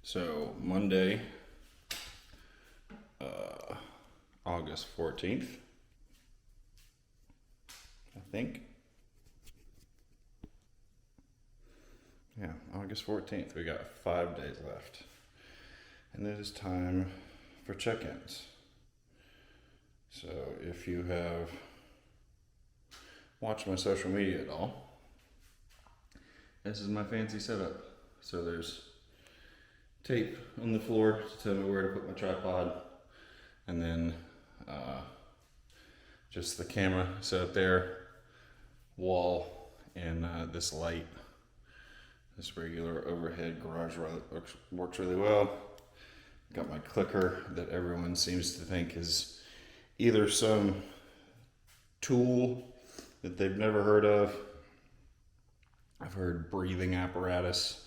So Monday, August 14th, I think. Yeah, August 14th. We got 5 days left. And it is time for check-ins. So if you have watched my social media at all, this is my fancy setup. So there's tape on the floor to tell me where to put my tripod, and then just the camera set up there, wall, and this light, this regular overhead garage light works really well. Got my clicker that everyone seems to think is either some tool that they've never heard of. I've heard breathing apparatus.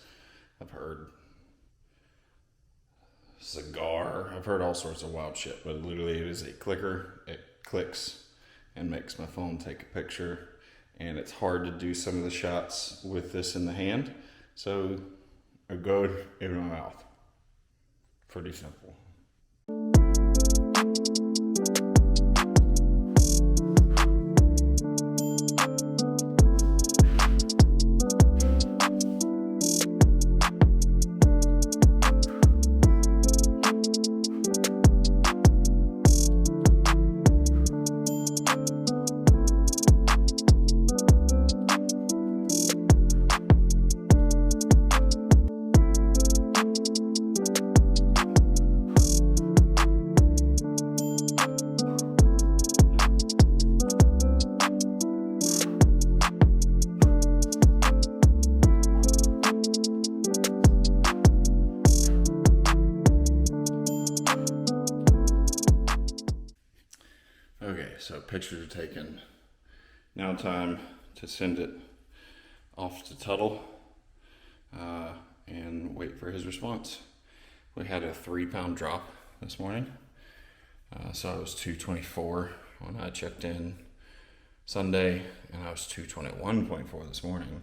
I've heard cigar. I've heard all sorts of wild shit, but literally it is a clicker. It clicks and makes my phone take a picture, and it's hard to do some of the shots with this in the hand, so I go in my mouth. Pretty simple. Okay, so pictures are taken. Now time to send it off to Tuttle and wait for his response. We had a 3-pound drop this morning. So I was 224 when I checked in Sunday, and I was 221.4 this morning.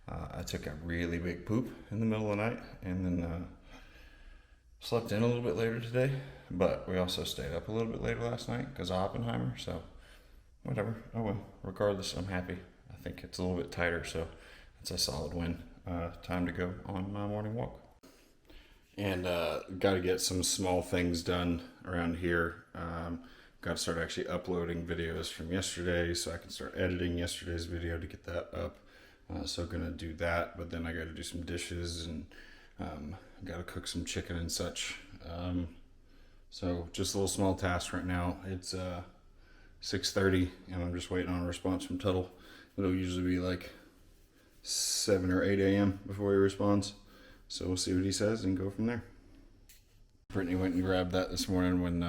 I took a really big poop in the middle of the night, and then slept in a little bit later today, but we also stayed up a little bit later last night because of Oppenheimer, so whatever. Oh well, regardless, I'm happy. I think it's a little bit tighter, so it's a solid win. Time to go on my morning walk. And got to get some small things done around here. Got to start actually uploading videos from yesterday so I can start editing yesterday's video to get that up. So gonna do that, but then I got to do some dishes and got to cook some chicken and such. So just a little small task right now. It's 6:30 and I'm just waiting on a response from Tuttle. It'll usually be like 7 or 8 a.m. before he responds. So we'll see what he says and go from there. Brittany went and grabbed that this morning when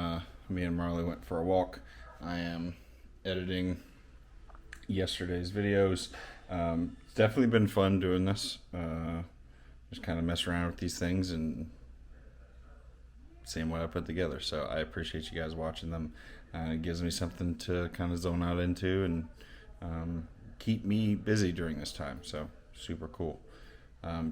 me and Marley went for a walk. I am editing yesterday's videos. It's definitely been fun doing this. Just kind of mess around with these things and seeing what I put together. So I appreciate you guys watching them. It gives me something to kind of zone out into and keep me busy during this time. So super cool.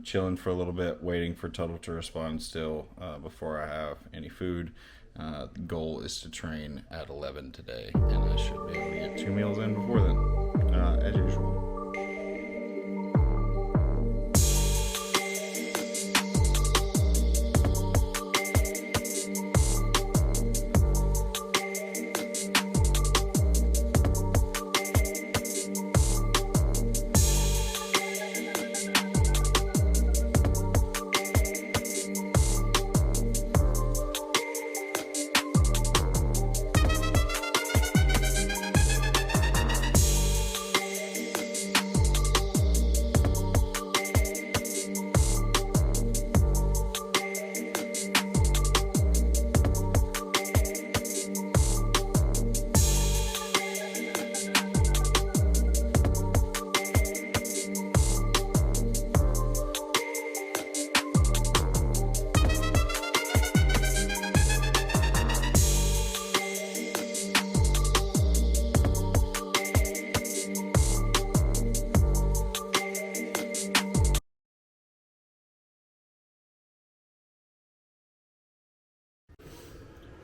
Chilling for a little bit, waiting for Tuttle to respond still before I have any food. The goal is to train at 11 today, and I should be able to get 2 meals in before then, as usual.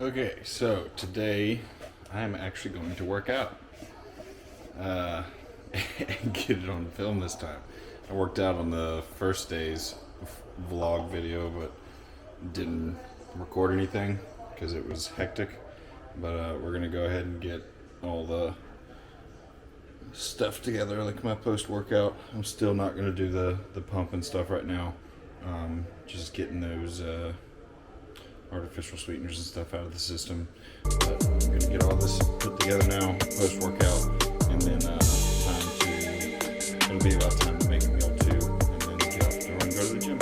Okay, so today I am actually going to work out and get it on film this time. I worked out on the first day's vlog video, but didn't record anything because it was hectic. But we're gonna go ahead and get all the stuff together, like my post-workout. I'm still not gonna do the pump and stuff right now. Just getting those artificial sweeteners and stuff out of the system. But I'm gonna get all this put together now, post-workout, and then it'll be about time to make a meal too, and then get out the door and go to the gym.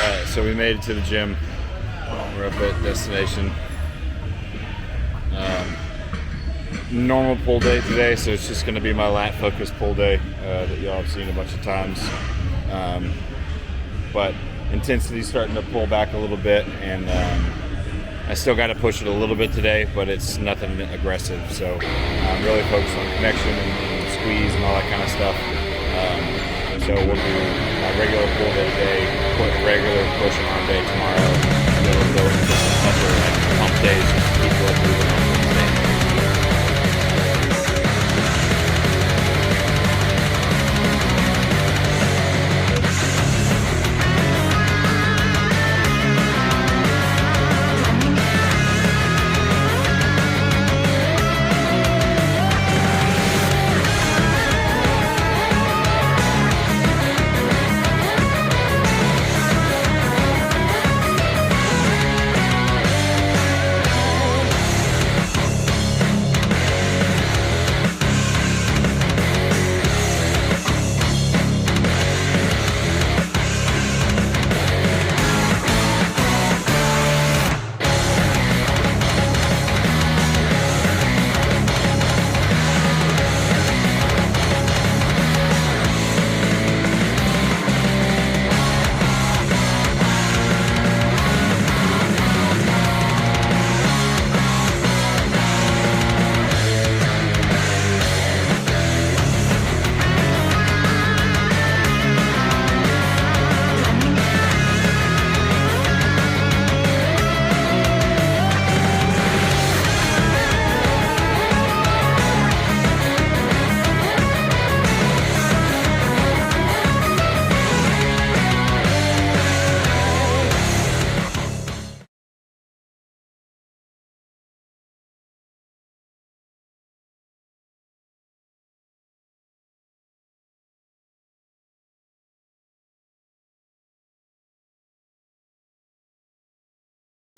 Alright, so we made it to the gym. We're up at destination. Normal pull day today, so it's just going to be my lat focused pull day that y'all have seen a bunch of times. But intensity's starting to pull back a little bit, and I still got to push it a little bit today, but it's nothing aggressive. So I'm really focused on connection and squeeze and all that kind of stuff. So we'll do my regular pull day today, put regular push and arm day tomorrow, and then we'll go into some upper pump days just to keep blood moving on Wednesday.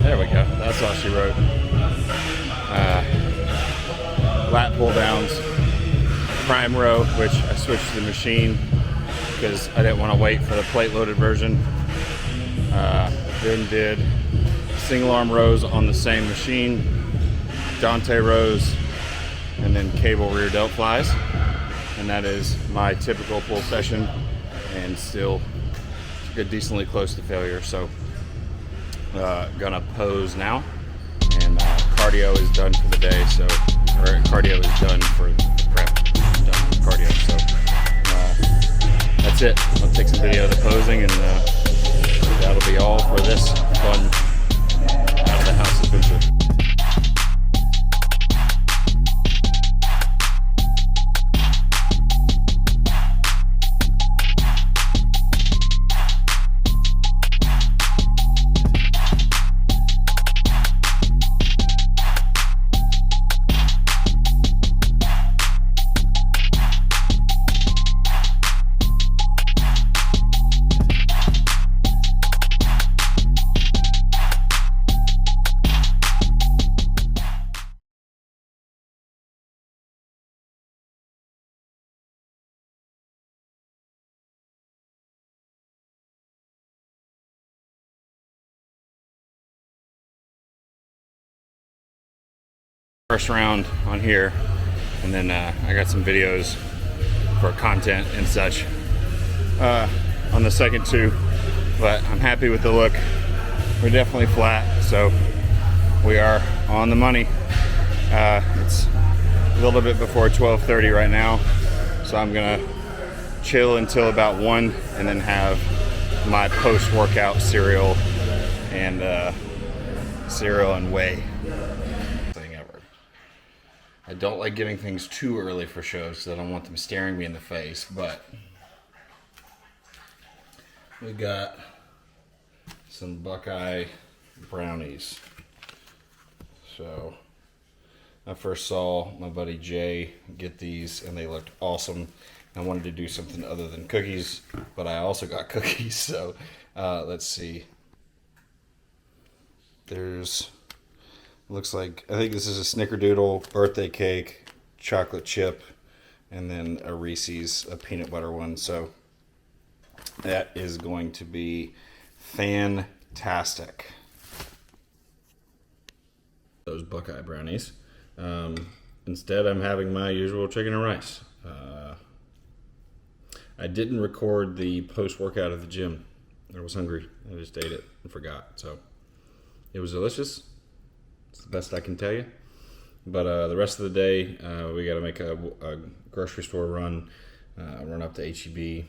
There we go. That's all she wrote. Lat pull downs, prime row, which I switched to the machine because I didn't want to wait for the plate loaded version. Then did single arm rows on the same machine, Dante rows, and then cable rear delt flies. And that is my typical pull session, and still get decently close to failure. So gonna pose now, and cardio is done for the day, so cardio is done for prep, done with cardio, so that's it. I'll take some video of the posing, and that'll be all for this fun out of the house adventure. First round on here, and then I got some videos for content and such on the second two, but I'm happy with the look. We're definitely flat, so we are on the money. It's a little bit before 12:30 right now, so I'm gonna chill until about 1 and then have my post-workout cereal and whey. Thing ever. I don't like getting things too early for shows, so I don't want them staring me in the face, but we got some Buckeye brownies. So I first saw my buddy Jay get these and they looked awesome. I wanted to do something other than cookies, but I also got cookies. So let's see. Looks like, I think this is a Snickerdoodle birthday cake, chocolate chip, and then a Reese's, a peanut butter one. So that is going to be fantastic. Those Buckeye brownies. Instead, I'm having my usual chicken and rice. I didn't record the post-workout at the gym. I was hungry. I just ate it and forgot. So it was delicious. It's the best I can tell you. But the rest of the day, we got to make a grocery store run, run up to H-E-B,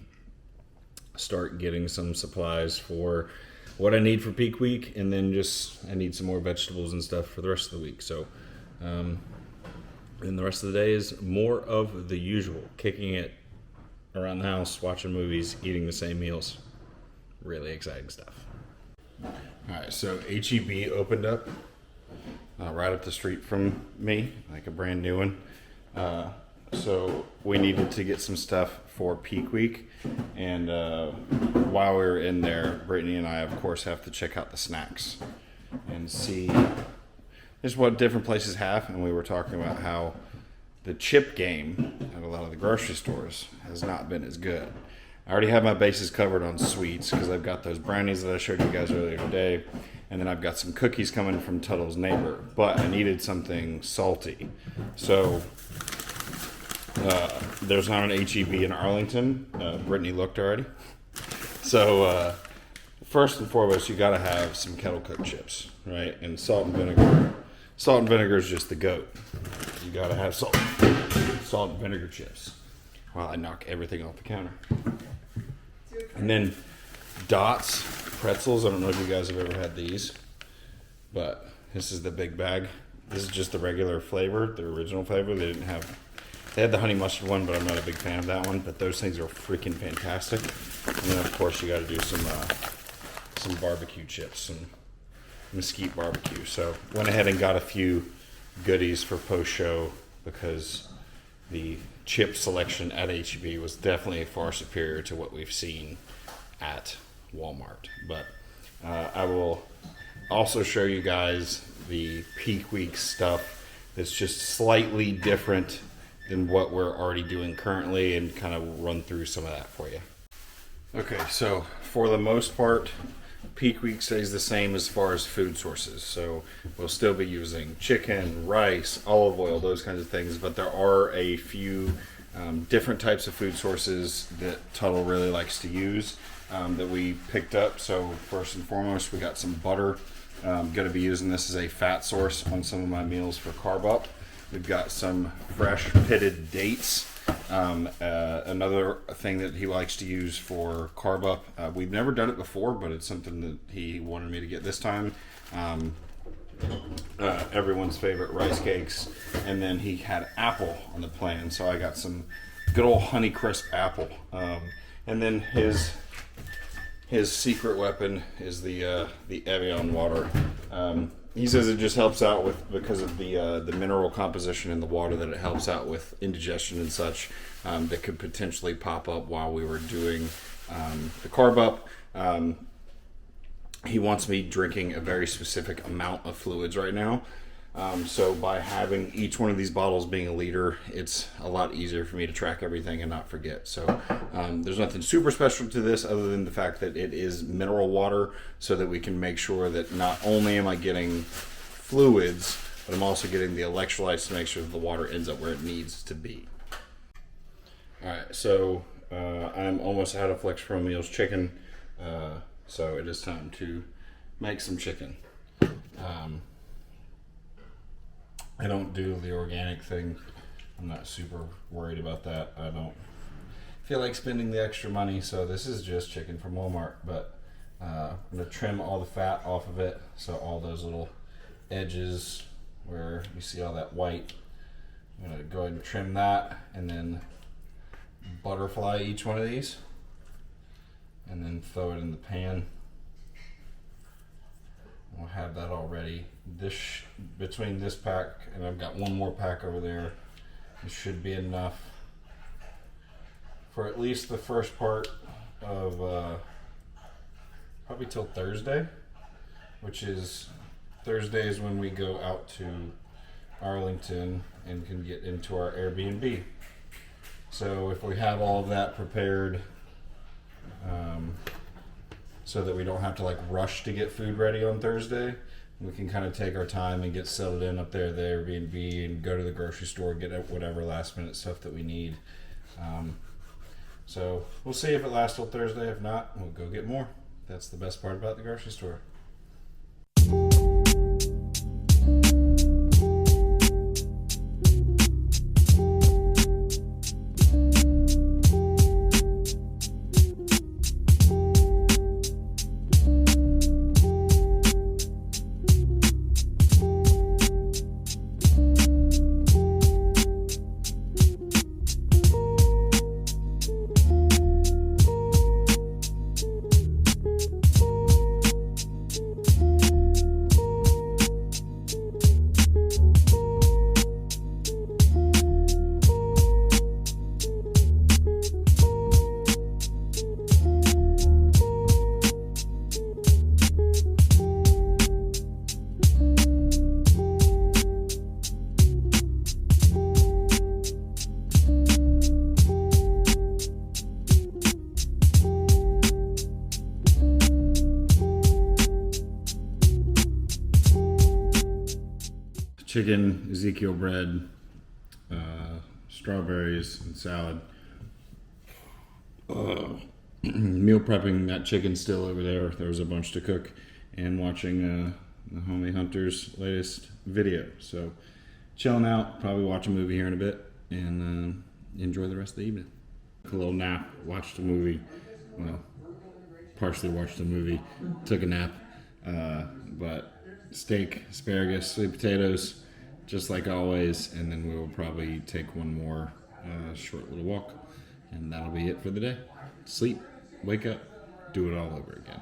start getting some supplies for what I need for peak week, and then I need some more vegetables and stuff for the rest of the week. So, and the rest of the day is more of the usual, kicking it around the house, watching movies, eating the same meals. Really exciting stuff. All right, so H-E-B opened up right up the street from me, like a brand new one. So we needed to get some stuff for peak week, and while we were in there, Brittany and I, of course, have to check out the snacks and see just what different places have. And we were talking about how the chip game at a lot of the grocery stores has not been as good. I already have my bases covered on sweets because I've got those brownies that I showed you guys earlier today, and then I've got some cookies coming from Tuttle's Neighbor, but I needed something salty. So there's not an H-E-B in Arlington. Brittany looked already. So first and foremost, you got to have some kettle cooked chips, right? And salt and vinegar. Salt and vinegar is just the goat. You got to have salt and vinegar chips. While I knock everything off the counter. And then Dots pretzels. I don't know if you guys have ever had these, but this is the big bag. This is just the regular flavor, the original flavor. They had the honey mustard one, but I'm not a big fan of that one. But those things are freaking fantastic. And then of course you got to do some barbecue chips, some mesquite barbecue. So went ahead and got a few goodies for post show because the chip selection at H-E-B was definitely far superior to what we've seen at Walmart. But I will also show you guys the peak week stuff that's just slightly different than what we're already doing currently, and kind of run through some of that for you. Okay, so for the most part, peak week stays the same as far as food sources. So we'll still be using chicken, rice, olive oil, those kinds of things, but there are a few different types of food sources that Tuttle really likes to use that we picked up. So first and foremost, we got some butter. I'm going to be using this as a fat source on some of my meals for Carb Up. We've got some fresh pitted dates. Another thing that he likes to use for Carb Up. We've never done it before, but it's something that he wanted me to get this time. Everyone's favorite rice cakes. And then he had apple on the plan, so I got some good old Honeycrisp apple. And then his secret weapon is the Evian water. He says it just helps out because of the mineral composition in the water, that it helps out with indigestion and such that could potentially pop up while we were doing the Carb Up. He wants me drinking a very specific amount of fluids right now. So by having each one of these bottles being a liter, it's a lot easier for me to track everything and not forget. So there's nothing super special to this other than the fact that it is mineral water, so that we can make sure that not only am I getting fluids, but I'm also getting the electrolytes to make sure that the water ends up where it needs to be. All right, so I'm almost out of Flex Pro Meals chicken, so it is time to make some chicken. I don't do the organic thing. I'm not super worried about that. I don't feel like spending the extra money, so this is just chicken from Walmart, but I'm gonna trim all the fat off of it, so all those little edges where you see all that white, I'm gonna go ahead and trim that, and then butterfly each one of these, and then throw it in the pan. We'll have that all ready. Between this pack, and I've got one more pack over there, it should be enough for at least the first part of probably till Thursday, which is Thursday is when we go out to Arlington and can get into our Airbnb. So if we have all of that prepared, so that we don't have to like rush to get food ready on Thursday, we can kind of take our time and get settled in up there at the Airbnb and go to the grocery store, get whatever last minute stuff that we need. So we'll see if it lasts till Thursday. If not, we'll go get more. That's the best part about the grocery store. Chicken, Ezekiel bread, strawberries, and salad. Meal prepping that chicken still over there. There was a bunch to cook, and watching the Homie Hunter's latest video. So chilling out, probably watch a movie here in a bit, and enjoy the rest of the evening. Took a little nap, watched a movie. Well, partially watched a movie, took a nap, but steak, asparagus, sweet potatoes, just like always, and then we'll probably take one more short little walk, and that'll be it for the day. Sleep, wake up, do it all over again.